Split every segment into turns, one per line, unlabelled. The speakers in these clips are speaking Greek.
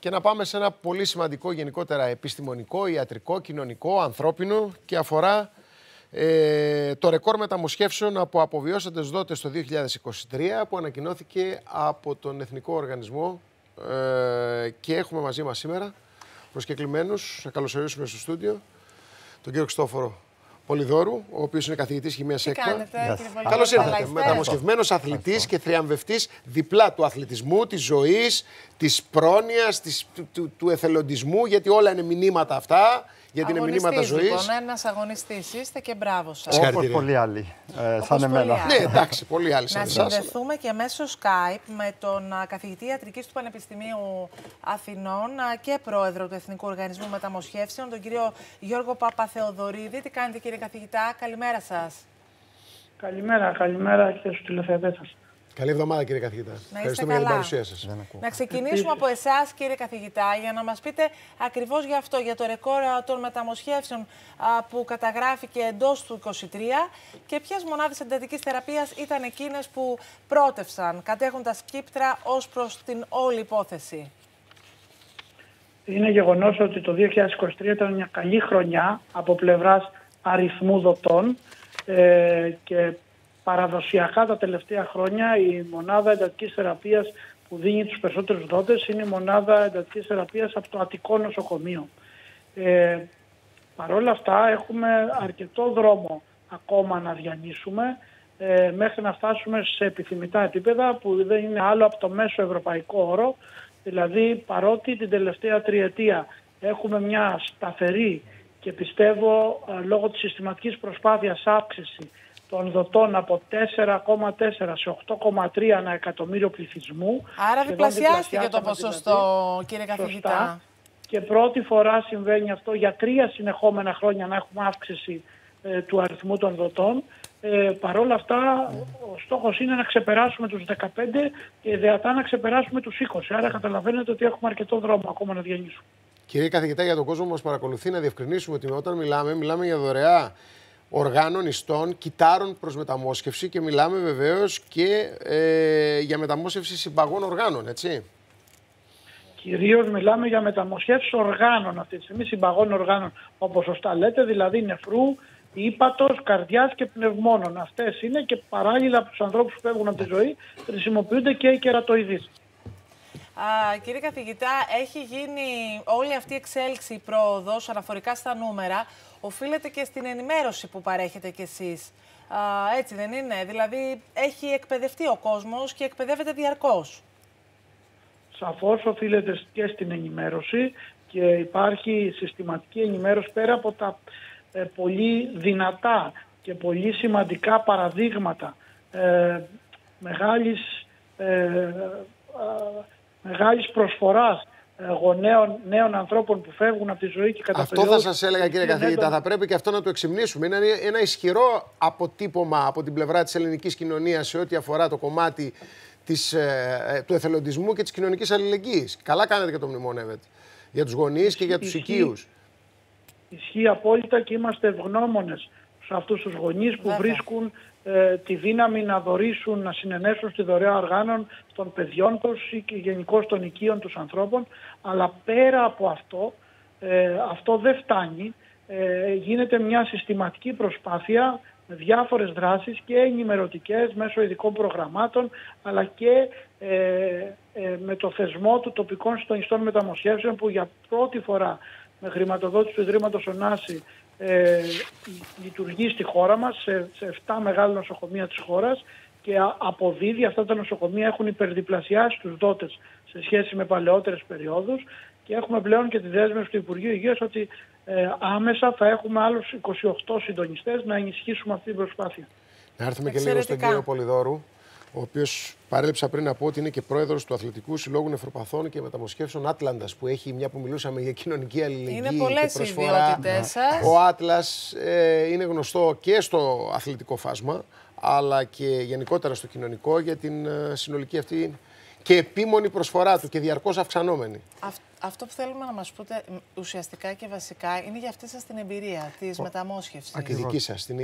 και να πάμε σε ένα πολύ σημαντικό γενικότερα επιστημονικό, ιατρικό, κοινωνικό, ανθρώπινο και αφορά το ρεκόρ μεταμοσχεύσεων από αποβιώσαντες δότες το 2023 που ανακοινώθηκε από τον Εθνικό Οργανισμό και έχουμε μαζί μας σήμερα προσκεκλημένους, θα καλωσορίσουμε στο στούντιο τον κύριο Χριστόφορο Πολυδώρου, ο οποίος είναι καθηγητής χημείας ΕΚΠΑ. Καλώς ήρθατε. Μεταμοσχευμένος αθλητής και θριαμβευτής διπλά του αθλητισμού, της ζωής, της πρόνοιας, του εθελοντισμού, γιατί όλα είναι μηνύματα αυτά. Γιατί είναι μηνύματα ζωής.
Λοιπόν, ένας αγωνιστής είστε και μπράβο σας.
Όπως πολλοί άλλοι, σαν εμένα.
Ναι, εντάξει, πολλοί άλλοι σαν
εσάς. Να συνδεθούμε και μέσω Skype με τον καθηγητή ιατρικής του Πανεπιστημίου Αθηνών και πρόεδρο του Εθνικού Οργανισμού Μεταμοσχεύσεων, τον κύριο Γιώργο Παπαθεοδωρίδη. Τι κάνετε, κύριε καθηγητά, καλημέρα σας.
Καλημέρα και στους τηλεθεατές σας.
Καλή εβδομάδα, κύριε καθηγητά. Ευχαριστούμε για την παρουσία σας.
Να ξεκινήσουμε από εσάς, κύριε καθηγητά, για να μας πείτε ακριβώς για αυτό, για το ρεκόρ των μεταμοσχεύσεων που καταγράφηκε εντός του 2023 και ποιες μονάδες εντατικής θεραπείας ήταν εκείνες που πρότευσαν, κατέχοντας κύπτρα ως προς την όλη υπόθεση.
Είναι γεγονός ότι το 2023 ήταν μια καλή χρονιά από πλευράς αριθμού δοτών και παραδοσιακά τα τελευταία χρόνια η μονάδα εντατικής θεραπείας που δίνει τους περισσότερους δότες είναι η μονάδα εντατικής θεραπείας από το Αττικό νοσοκομείο. Παρ' όλα αυτά έχουμε αρκετό δρόμο ακόμα να διανύσουμε μέχρι να φτάσουμε σε επιθυμητά επίπεδα που δεν είναι άλλο από το μέσο ευρωπαϊκό όρο. Δηλαδή παρότι την τελευταία τριετία έχουμε μια σταθερή και πιστεύω λόγω της συστηματικής προσπάθειας αύξηση των δοτών από 4,4 σε 8,3 ανά εκατομμύριο πληθυσμού.
Άρα διπλασιάστηκε το ποσοστό, δηλαδή, κύριε καθηγητά.
Σωστά. Και πρώτη φορά συμβαίνει αυτό για 3 συνεχόμενα χρόνια να έχουμε αύξηση του αριθμού των δοτών. Παρ' όλα αυτά, ο στόχος είναι να ξεπεράσουμε τους 15 και ιδεατά να ξεπεράσουμε τους 20. Άρα καταλαβαίνετε ότι έχουμε αρκετό δρόμο ακόμα να διανύσουμε.
Κύριε καθηγητά, για τον κόσμο που μας παρακολουθεί, να διευκρινίσουμε ότι όταν μιλάμε για δωρεά οργάνων, ιστών, κυτάρων προς μεταμόσχευση και μιλάμε βεβαίως και για μεταμόσχευση συμπαγών οργάνων, έτσι.
Κυρίως μιλάμε για μεταμοσχεύσεις οργάνων αυτή τη στιγμή, συμπαγών οργάνων, όπως σωστά λέτε, δηλαδή νεφρού, ύπατος, καρδιάς και πνευμόνων. Αυτές είναι και παράλληλα από τους ανθρώπους που φεύγουν από τη ζωή χρησιμοποιούνται και οι κερατοειδείς.
Κύριε καθηγητά, έχει γίνει όλη αυτή η εξέλιξη, η πρόοδος αναφορικά στα νούμερα, οφείλεται και στην ενημέρωση που παρέχετε κι εσείς. Έτσι δεν είναι? Δηλαδή έχει εκπαιδευτεί ο κόσμος και εκπαιδεύεται διαρκώς.
Σαφώς οφείλεται και στην ενημέρωση και υπάρχει συστηματική ενημέρωση πέρα από τα πολύ δυνατά και πολύ σημαντικά παραδείγματα μεγάλης προσφοράς νέων ανθρώπων που φεύγουν από τη ζωή και κατά
αυτό θα σας έλεγα, κύριε καθηγητά, θα πρέπει και αυτό να το εξυμνήσουμε. Είναι ένα ισχυρό αποτύπωμα από την πλευρά της ελληνικής κοινωνίας σε ό,τι αφορά το κομμάτι του εθελοντισμού και της κοινωνικής αλληλεγγύης. Καλά κάνετε και το μνημονεύετε για τους γονείς και για τους οικείους.
Ισχύει απόλυτα και είμαστε ευγνώμονες σε αυτούς τους γονείς που βρίσκουν τη δύναμη να δωρήσουν, να συνενέσουν στη δωρεά οργάνων των παιδιών τους ή και γενικώς των οικείων τους ανθρώπων. Αλλά πέρα από αυτό, αυτό δεν φτάνει. Γίνεται μια συστηματική προσπάθεια με διάφορες δράσεις και ενημερωτικές μέσω ειδικών προγραμμάτων, αλλά και με το θεσμό του τοπικών συντονιστών μεταμοσχεύσεων που για πρώτη φορά με χρηματοδότηση του Ιδρύματος Ωνάση λειτουργεί στη χώρα μας, σε 7 μεγάλα νοσοκομεία της χώρας και αποδίδει. Αυτά τα νοσοκομεία έχουν υπερδιπλασιάσει τους δότες σε σχέση με παλαιότερες περιόδους και έχουμε πλέον και τη δέσμευση του Υπουργείου Υγείας ότι άμεσα θα έχουμε άλλους 28 συντονιστές να ενισχύσουμε αυτή την προσπάθεια.
Να έρθουμε και λίγο στον κύριο Πολυδώρου, ο οποίος παρέλειψα πριν να πω ότι είναι και πρόεδρος του Αθλητικού Συλλόγου Νεφροπαθών και Μεταμοσχεύσεων Άτλαντας, που έχει, μια που μιλούσαμε για κοινωνική αλληλεγγύη.
Είναι πολλές οι ιδιότητες σας.
Ο Άτλας είναι γνωστό και στο αθλητικό φάσμα, αλλά και γενικότερα στο κοινωνικό για την συνολική αυτή και επίμονη προσφορά του και διαρκώς αυξανόμενη.
Αυτό που θέλουμε να μας πείτε ουσιαστικά και βασικά είναι για αυτή σας την εμπειρία της μεταμόσχευσης.
Και δική σας την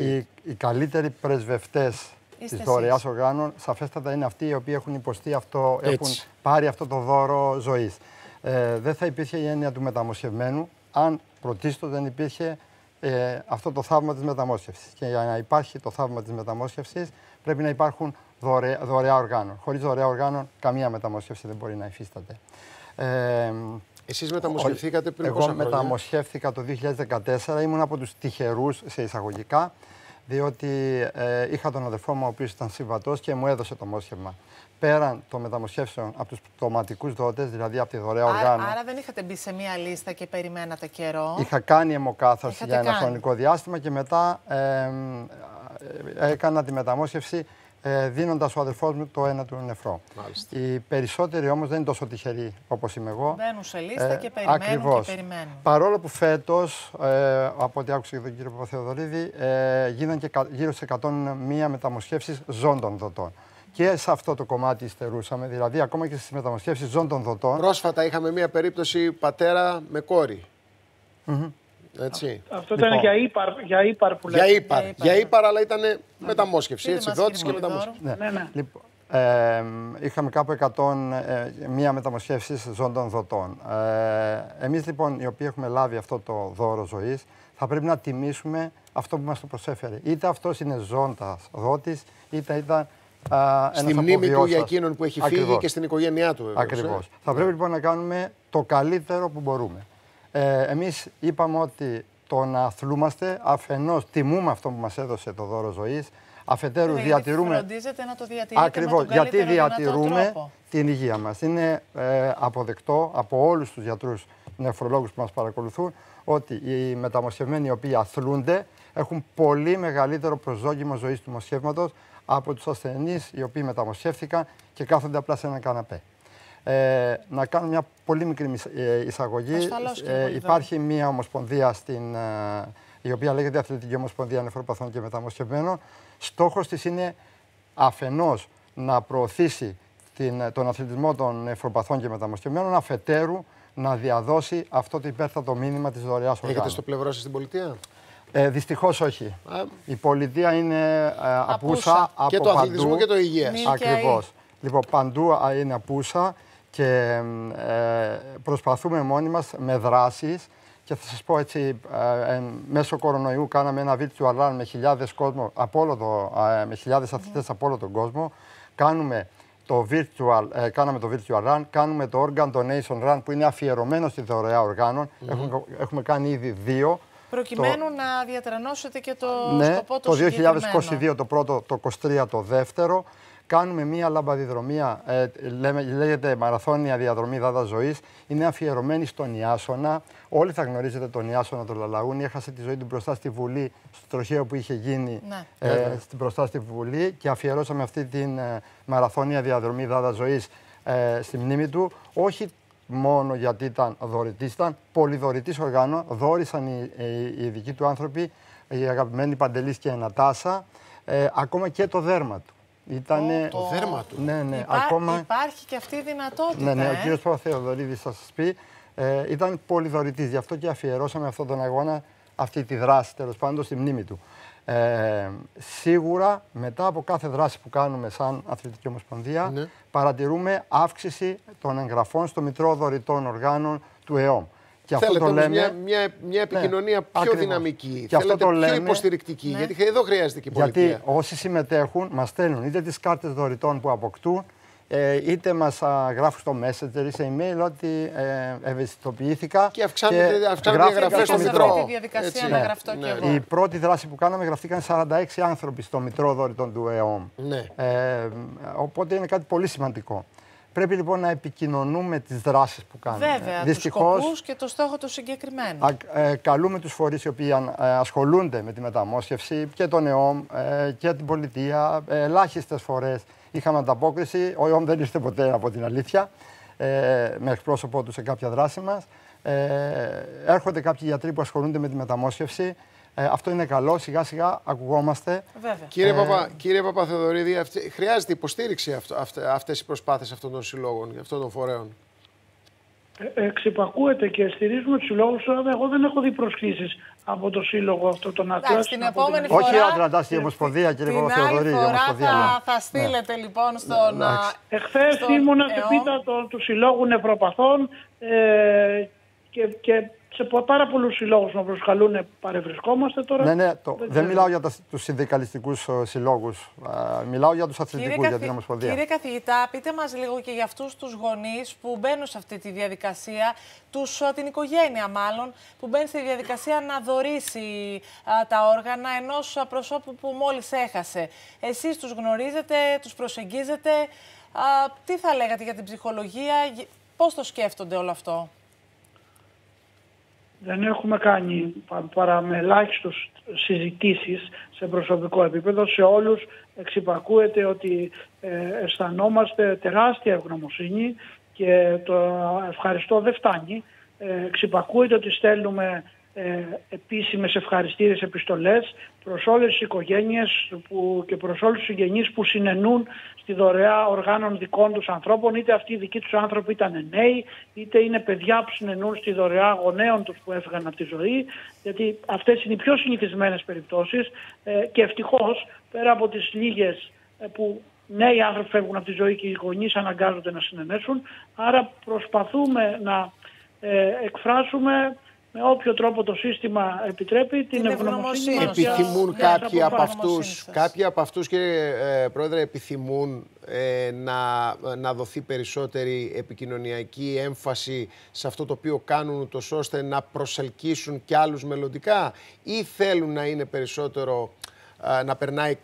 οι καλύτεροι πρεσβευτές της δωρεάς οργάνων, σαφέστατα είναι αυτοί οι οποίοι έχουν υποστεί αυτό, έχουν πάρει αυτό το δώρο ζωής. Δεν θα υπήρχε η έννοια του μεταμοσχευμένου αν πρωτίστως δεν υπήρχε αυτό το θαύμα της μεταμόσχευσης. Και για να υπάρχει το θαύμα της μεταμόσχευσης πρέπει να υπάρχουν δωρεά οργάνων. Χωρίς δωρεά οργάνων καμία μεταμόσχευση δεν μπορεί να υφίσταται.
Εσείς μεταμοσχευθήκατε πριν πόσα χρόνια?
Εγώ μεταμοσχεύθηκα το 2014, ήμουν από τους τυχερούς σε εισαγωγικά, διότι είχα τον αδερφό μου ο οποίος ήταν συμβατός και μου έδωσε το μόσχευμα. Πέραν των μεταμοσχεύσεων από τους πτωματικούς δότες, δηλαδή από τη δωρεά οργάνων.
Άρα δεν είχατε μπει σε μία λίστα και περιμένατε καιρό.
Είχα κάνει αιμοκάθαρση για ένα χρονικό διάστημα και μετά έκανα τη μεταμόσχευση δίνοντας ο αδερφός μου το ένα του νεφρό.
Μάλιστα.
Οι περισσότεροι όμως δεν είναι τόσο τυχεροί όπως είμαι εγώ.
Μπαίνουν σε λίστα και περιμένουν
ακριβώς.
και περιμένουν.
Παρόλο που φέτος, από ό,τι άκουσα και τον κύριο Παπαθεοδωρίδη, γίνανε και γύρω σε 101 μεταμοσχεύσεις ζών των δοτών. Και σε αυτό το κομμάτι υστερούσαμε, δηλαδή ακόμα και στις μεταμοσχεύσεις ζών των δοτών.
Πρόσφατα είχαμε μία περίπτωση πατέρα με κόρη. Έτσι.
Αυτό ήταν για ύπαρ που λέτε.
Για ύπαρ, αλλά ήταν μεταμόσχευση. Έτσι, δότης και μεταμόσχευση.
Ναι.
Λοιπόν, είχαμε κάπου 101 μεταμοσχεύσεις ζών των δοτών. Εμείς λοιπόν οι οποίοι έχουμε λάβει αυτό το δώρο ζωής, θα πρέπει να τιμήσουμε αυτό που μας το προσέφερε. Είτε αυτός είναι ζώντας δότης, είτε ήταν
στη μνήμη του για εκείνον που έχει φύγει και στην οικογένειά του.
Ακριβώς. Θα πρέπει λοιπόν να κάνουμε το καλύτερο που μπορούμε. Εμείς είπαμε ότι το να αθλούμαστε, αφενός τιμούμε αυτό που μας έδωσε το δώρο ζωής, αφετέρου διατηρούμε.
Φροντίζετε να το διατηρείτε.
Ακριβώς,
με τον
γιατί διατηρούμε
τρόπο.
την υγεία μας. Είναι αποδεκτό από όλους τους γιατρούς νεφρολόγους που μας παρακολουθούν ότι οι μεταμοσχευμένοι οι οποίοι αθλούνται έχουν πολύ μεγαλύτερο προσδόκιμο ζωής του μοσχεύματος από τους ασθενείς οι οποίοι μεταμοσχεύθηκαν και κάθονται απλά σε ένα καναπέ. Να κάνω μια πολύ μικρή εισαγωγή. Υπάρχει μια ομοσπονδία η οποία λέγεται Αθλητική Ομοσπονδία Νεφροπαθών και Μεταμοσχευμένων. Στόχος της είναι αφενός να προωθήσει τον αθλητισμό των νεφροπαθών και μεταμοσχευμένων, αφετέρου να διαδώσει αυτό το υπέρτατο μήνυμα της δωρεάς οργάνων.
Έχετε στο πλευρό σας την πολιτεία?
Δυστυχώς όχι. Η πολιτεία είναι απούσα από
και το αθλητισμό και το υγείας.
Ακριβώς. Λοιπόν, παντού είναι απούσα και προσπαθούμε μόνοι μας με δράσεις και θα σας πω έτσι, μέσω κορονοϊού κάναμε ένα virtual run με χιλιάδες κόσμο, με χιλιάδες αθλητές από όλο τον κόσμο. Κάναμε το virtual run, κάνουμε το organ donation run που είναι αφιερωμένο στη δωρεά οργάνων. Έχουμε κάνει ήδη 2.
Προκειμένου να διατρανώσετε και το σκοπό
το 2022 το πρώτο, το 2023 το δεύτερο. Κάνουμε μία λαμπαδιδρομία, λέγεται Μαραθώνια Διαδρομή Δάδα Ζωής. Είναι αφιερωμένη στον Ιάσονα. Όλοι θα γνωρίζετε τον Ιάσονα τον Λαλαούνι. Έχασε τη ζωή του μπροστά στη Βουλή, στο τροχαίο που είχε γίνει μπροστά στη Βουλή. Και αφιερώσαμε αυτή την Μαραθώνια Διαδρομή Δάδα Ζωής στη μνήμη του. Όχι μόνο γιατί ήταν δωρητής, ήταν πολυδωρητής οργάνων. Δώρισαν οι ειδικοί του άνθρωποι, οι αγαπημένοι Παντελής και Νατάσα, ακόμα και το δέρμα του.
Το δέρμα του.
Ναι.
Υπάρχει και αυτή η δυνατότητα.
Ναι, ο κύριος Παπαθεοδωρίδης θα σας πει. Ήταν πολυδωρητής, γι' αυτό και αφιερώσαμε αυτόν τον αγώνα, αυτή τη δράση, τέλος πάντων, στη μνήμη του. Σίγουρα, μετά από κάθε δράση που κάνουμε σαν Αθλητική Ομοσπονδία, παρατηρούμε αύξηση των εγγραφών στο Μητρό Δωρητών Οργάνων του ΕΟΜ. Και
θέλετε
αυτό το λέμε,
μια επικοινωνία πιο δυναμική,
και αυτό το
πιο υποστηρικτική, γιατί εδώ χρειάζεται και η πολιτεία.
Γιατί όσοι συμμετέχουν μας στέλνουν είτε τις κάρτες δωρητών που αποκτούν, είτε μας γράφουν στο Messenger ή σε email ότι ευαισθητοποιήθηκα.
Και αυξάνεται η εγγραφή στο Μητρό.
Τη διαδικασία να γραφτώ κι εγώ.
Η πρώτη δράση που κάναμε γραφτήκαν 46 άνθρωποι στο Μητρό Δωρητών του ΕΟΜ. Οπότε είναι κάτι πολύ σημαντικό. Πρέπει λοιπόν να επικοινωνούμε τις δράσεις που κάνουμε.
Βέβαια, δυστυχώς, τους σκοπούς και το στόχο του συγκεκριμένου.
Καλούμε τους φορείς οι οποίοι ασχολούνται με τη μεταμόσχευση και τον ΕΟΜ και την πολιτεία. Ελάχιστες φορές είχαμε ανταπόκριση. Ο ΕΟΜ δεν ήρθε ποτέ, από την αλήθεια, με εκπρόσωπό του σε κάποια δράση μας. Έρχονται κάποιοι γιατροί που ασχολούνται με τη μεταμόσχευση. Αυτό είναι καλό, σιγά σιγά ακουγόμαστε.
Κύριε Παπαθεοδωρίδη, χρειάζεται υποστήριξη αυτές οι προσπάθειες αυτών των συλλόγων, αυτών των φορέων.
Εξυπακούεται και στηρίζουμε τους συλλόγους. Εγώ δεν έχω δει προσκλήσεις από το σύλλογο αυτό τον Ατλάντα.
Την επόμενη φορά.
Όχι ο Ατλαντάς, η Ομοσπονδία, κύριε Παπαθεοδωρή.
Θα στείλετε λοιπόν στον.
Εχθές ήμουνα σε πίτα του Συλλόγου Νευροπαθών και σε πάρα πολλούς συλλόγους να προσκαλούν παρευρισκόμαστε τώρα.
Ναι, δεν μιλάω για τους συνδικαλιστικούς συλλόγους. Μιλάω για τους αθλητικούς, για την Ομοσπονδία.
Κύριε καθηγητά, πείτε μας λίγο και για αυτούς τους γονείς που μπαίνουν σε αυτή τη διαδικασία, την οικογένεια μάλλον, που μπαίνει στη διαδικασία να δωρήσει τα όργανα ενός προσώπου που μόλις έχασε. Εσείς τους γνωρίζετε, τους προσεγγίζετε. Τι θα λέγατε για την ψυχολογία, πώς το σκέφτονται όλο αυτό?
Δεν έχουμε κάνει παρά με ελάχιστους συζητήσεις σε προσωπικό επίπεδο. Σε όλους εξυπακούεται ότι αισθανόμαστε τεράστια ευγνωμοσύνη και το ευχαριστώ δεν φτάνει. Εξυπακούεται ότι στέλνουμε επίσημες ευχαριστήρες επιστολές προς όλες τις οικογένειες και προς όλους τους συγγενείς που συνενούν στη δωρεά οργάνων δικών τους ανθρώπων, είτε αυτοί οι δικοί τους άνθρωποι ήταν νέοι, είτε είναι παιδιά που συνενούν στη δωρεά γονέων τους που έφυγαν από τη ζωή, γιατί αυτές είναι οι πιο συνηθισμένες περιπτώσεις και ευτυχώς πέρα από τις λίγες που νέοι άνθρωποι φεύγουν από τη ζωή και οι γονείς αναγκάζονται να συνενέσουν, άρα προσπαθούμε να εκφράσουμε με όποιο τρόπο το σύστημα επιτρέπει την ευγνωμοσύνη.
Επιθυμούν κάποιοι από αυτούς, κύριε Πρόεδρε, επιθυμούν να δοθεί περισσότερη επικοινωνιακή έμφαση σε αυτό το οποίο κάνουν, ούτως ώστε να προσελκύσουν κι άλλους μελλοντικά, ή θέλουν να είναι περισσότερο να περνάει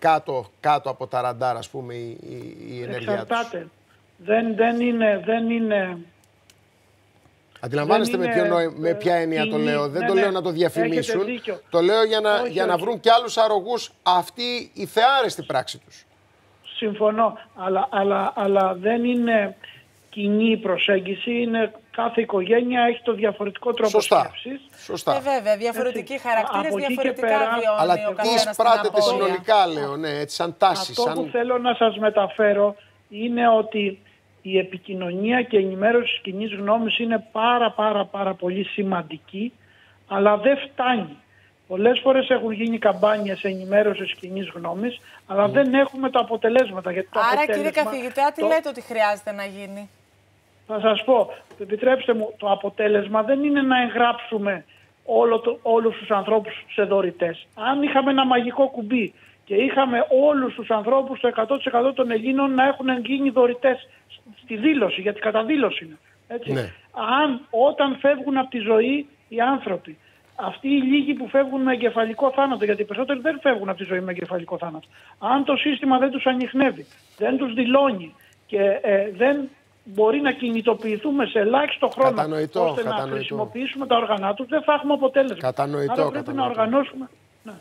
κάτω από τα ραντάρ, ας πούμε, η ενέργειά τους?
Εξαρτάται. Δεν είναι...
Αντιλαμβάνεστε με ποια έννοια το λέω? Δεν το λέω να το διαφημίσουν. Το λέω για να βρουν κι άλλους αρρωγούς αυτή η θεάρεστη πράξη τους.
Συμφωνώ. Αλλά δεν είναι κοινή η προσέγγιση. Είναι κάθε οικογένεια έχει το διαφορετικό τρόπο σκέψης.
Σωστά.
Βέβαια, διαφορετικοί χαρακτήρες, διαφορετικά βιώνει
αλλά
ο καθένας
τι πράτετε συνολικά, λέω, έτσι, σαν τάση.
Αυτό που θέλω να σας μεταφέρω είναι ότι η επικοινωνία και η ενημέρωση της κοινής γνώμης είναι πάρα πολύ σημαντική, αλλά δεν φτάνει. Πολλές φορές έχουν γίνει καμπάνιες ενημέρωσης της κοινής γνώμης, αλλά δεν έχουμε τα αποτελέσματα. Γιατί
άρα, κύριε καθηγητά, τι λέτε ότι χρειάζεται να γίνει?
Θα σας πω, επιτρέψτε μου, το αποτέλεσμα δεν είναι να εγγράψουμε όλους τους ανθρώπους σε δωρητές. Αν είχαμε ένα μαγικό κουμπί και είχαμε όλους τους ανθρώπους, το 100% των Ελλήνων, να έχουν γίνει δωρητές στη δήλωση, γιατί κατά δήλωση είναι. Έτσι.
Ναι.
Όταν φεύγουν από τη ζωή οι άνθρωποι, αυτοί οι λίγοι που φεύγουν με εγκεφαλικό θάνατο, γιατί οι περισσότεροι δεν φεύγουν από τη ζωή με εγκεφαλικό θάνατο, αν το σύστημα δεν τους ανιχνεύει, δεν τους δηλώνει και δεν μπορεί να κινητοποιηθούμε σε ελάχιστο χρόνο ώστε να χρησιμοποιήσουμε τα όργανα τους, δεν θα έχουμε αποτέλεσμα. Άρα πρέπει να οργανώσουμε. Ναι.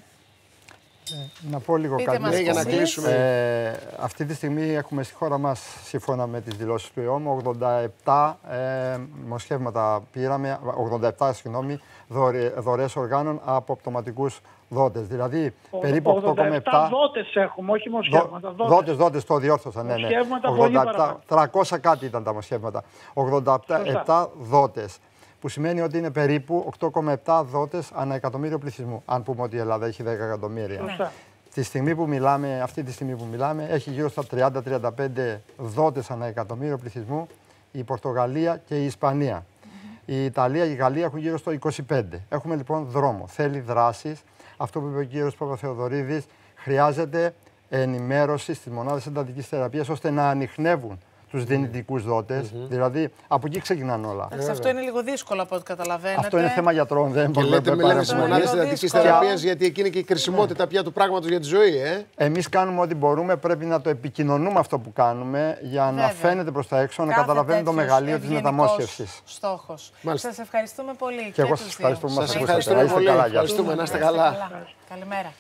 Να πω λίγο κάτι
για να κλείσουμε.
Αυτή τη στιγμή έχουμε στη χώρα μας, σύμφωνα με τις δηλώσεις του ΕΟΜ, 87 μοσχεύματα πήραμε, 87 δωρεές οργάνων από πτωματικούς δότες. Δηλαδή περίπου
8,7 δότες έχουμε, όχι μοσχεύματα.
Δότες, το διόρθωσα. Ναι. 300 κάτι ήταν τα μοσχεύματα. 87 δότες. Που σημαίνει ότι είναι περίπου 8,7 δότες ανά εκατομμύριο πληθυσμού. Αν πούμε ότι η Ελλάδα έχει 10 εκατομμύρια.
Ναι.
Αυτή τη στιγμή που μιλάμε, έχει γύρω στα 30-35 δότες ανά εκατομμύριο πληθυσμού η Πορτογαλία και η Ισπανία. Η Ιταλία και η Γαλλία έχουν γύρω στο 25. Έχουμε λοιπόν δρόμο. Θέλει δράσεις. Αυτό που είπε ο κύριος Παπαθεοδωρίδης, χρειάζεται ενημέρωση στις μονάδες εντατικής θεραπείας ώστε να ανιχνεύουν τους δυνητικούς δότες. Δηλαδή, από εκεί ξεκινάνε όλα.
Αυτό είναι λίγο δύσκολο από ό,τι καταλαβαίνετε.
Αυτό είναι θέμα γιατρών. Δεν
και λέτε με στις μονάδες εντατικής θεραπείας, γιατί εκεί είναι και η κρησιμότητα πια του πράγματος για τη ζωή. Εμείς
κάνουμε ό,τι μπορούμε. Πρέπει να το επικοινωνούμε αυτό που κάνουμε για να φαίνεται προς τα έξω, να καταλαβαίνει το μεγαλείο της μεταμόσχευσης.
Στόχος. Σας ευχαριστούμε πολύ.
Και εγώ σας ευχαριστώ που μας
ακούσατε. Ευχαριστούμε πολύ. Ευχαριστούμε. Να είστε καλά.
Καλημέρα.